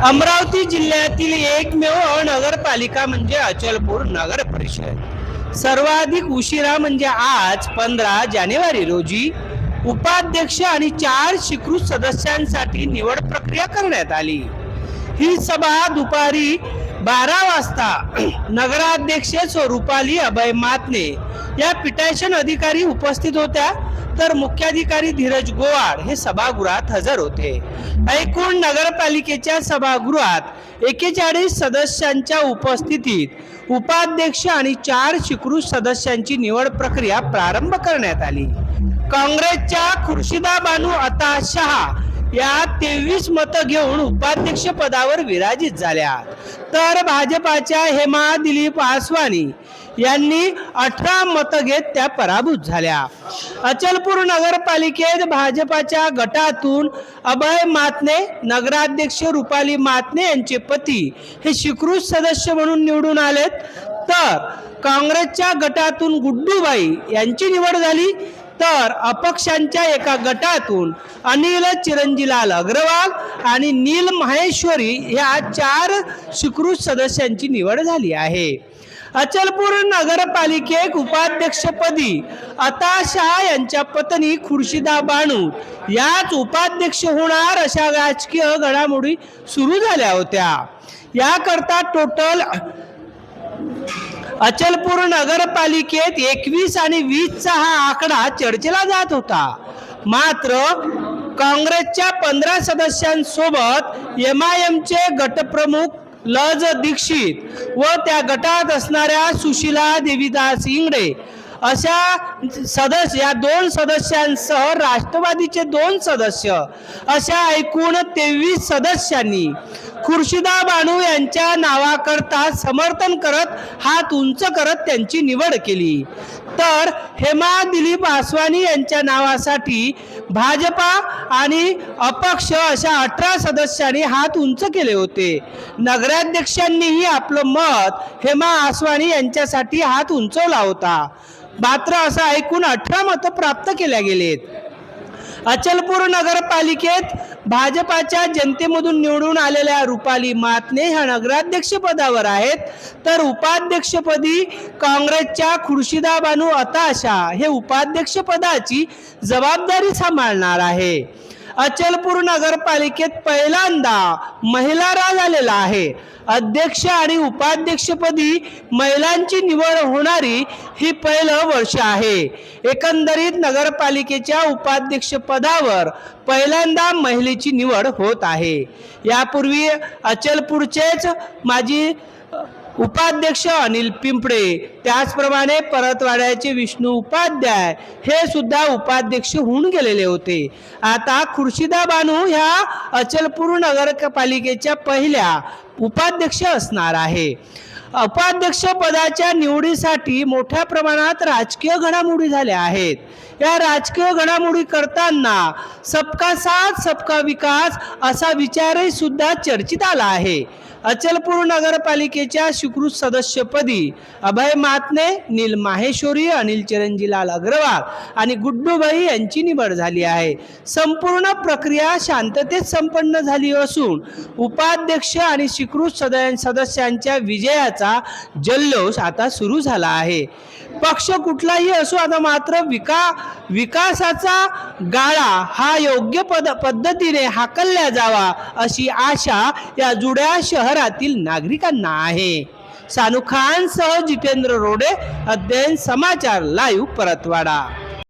अमरावती जिल्ह्यातील एकमेव नगरपालिका म्हणजे अचलपूर नगर परिषद। सर्वाधिक उशिरा म्हणजे आज 15 जानेवारी रोजी उपाध्यक्ष आणि 4 स्वीकृत सदस्यांसाठी निवड प्रक्रिया करण्यात आली। ही सभा दुपारी 12 वाजता नगराध्यक्ष स्वरूपाली अभय मातने या पिटाशन अधिकारी उपस्थित होत्या, तर मुख्याधिकारी धीरज गोवाड हे सभागृहात हजर होते। एकूण नगरपालिकेच्या सभागृहात 41 सदस्यांच्या उपस्थितीत उपाध्यक्ष आणि 4 स्वीकृत सदस्यांची निवड प्रक्रिया प्रारंभ करण्यात आली। काँग्रेसच्या खुर्शिदा बानू अता शहा या 23 मतं घेऊन उपाध्यक्ष पदावर विराजित झाल्या, तर भाजपाच्या हेमा दिलीप आसवानी यांनी 18 मतं घेत त्या पराभूत झाल्या। अचलपूर नगरपालिकेत भाजपाच्या गटातून अभय मातने, नगराध्यक्ष रुपाली मातने यांचे पती हे स्वीकृत सदस्य म्हणून निवडून आलेत, तर काँग्रेसच्या गटातून गुड्डूबाई यांची निवड झाली, तर अपक्षांच्या एका गटातून अनिल चिरंजीलाल अग्रवाल आणि नील माहेश्वरी या 4 स्वीकृत सदस्यांची निवड झाली आहे। अचलपूर नगरपालिकेत उपाध्यक्षपदी अता शहा यांच्या पत्नी खुर्शिदा बानू याच उपाध्यक्ष होणार अशा राजकीय घडामोडी सुरू झाल्या होत्या। याकरता टोटल अचलपूर नगरपालिकेत 21 आणि 20 चा हा आकडा चर्चेला जात होता। मात्र काँग्रेसच्या 15 सदस्यांसोबत एमआयएमचे गटप्रमुख लज दीक्षित व त्या गटात असणाऱ्या सुशीला देवीदास इंगडे अशा सदस्य या 2 सदस्यांसह राष्ट्रवादीचे 2 सदस्य अशा एकूण 23 सदस्यांनी खुर्शिदा बानू यांच्या नावाकरता समर्थन करत हात उंच करत त्यांची निवड केली, तर हेमा दिलीप आसवानी यांच्या नावासाठी भाजपा आणि अपक्ष अशा 18 सदस्यांनी हात उंच केले होते। नगराध्यक्षांनीही आपलं मत हेमा आसवानी यांच्यासाठी हात उंचवला होता, मात्र असा एकूण 18 मतं प्राप्त केल्या गेलेत। अचलपूर नगरपालिकेत भाजपाच्या जनतेमधून निवडून आलेल्या रुपाली मातने ह्या नगराध्यक्ष पदावर आहेत, तर उपाध्यक्षपदी काँग्रेसच्या खुर्शिदा बानू अता शहा हे उपाध्यक्ष पदाची जबाबदारी सांभाळणार आहे। अचलपूर नगरपालिकेत पहिल्यांदा महिला राज आलेला आहे। अध्यक्ष आणि उपाध्यक्षपदी महिलांची निवड होणारी ही पहिलं वर्ष आहे। एकंदरीत नगरपालिकेच्या उपाध्यक्ष पदावर पहिल्यांदा महिलेची निवड होत आहे। यापूर्वी अचलपूरचेच माजी उपाध्यक्ष अनिल पिंपळे, त्याचप्रमाणे परतवाड्याचे विष्णू उपाध्याय हे सुद्धा उपाध्यक्ष होऊन गेलेले होते। आता खुर्शिदा बानू ह्या अचलपूर नगरपालिकेच्या पहिल्या उपाध्यक्ष असणार आहे। उपाध्यक्ष पदाच्या निवडीसाठी मोठ्या प्रमाणात राजकीय घडामोडी झाल्या आहेत। या राजकीय घडामोडी करताना सबका साथ सबका विकास असा विचारही सुद्धा चर्चेत आला आहे। अचलपूर नगरपालिकेच्या स्वीकृत सदस्यपदी अभय मातने, नील माहेश्वरी, अनिल चिरंजीलाल अग्रवाल आणि गुड्डूबाई यांची निवड झाली आहे। संपूर्ण प्रक्रिया शांततेत संपन्न झाली असून उपाध्यक्ष आणि स्वीकृत सदस्यांच्या विजयाचा जल्लोष आता सुरू झाला आहे। पक्ष कुठलाही असो, आता मात्र विकासाचा गाळा हा योग्य पद्धतीने हाकलला जावा अशी आशा या जुड्या शहरातील नागरिकांना आहे। सानू खान सह जितेंद्र रोडे, अध्ययन समाचार लाईव्ह, परतवाडा।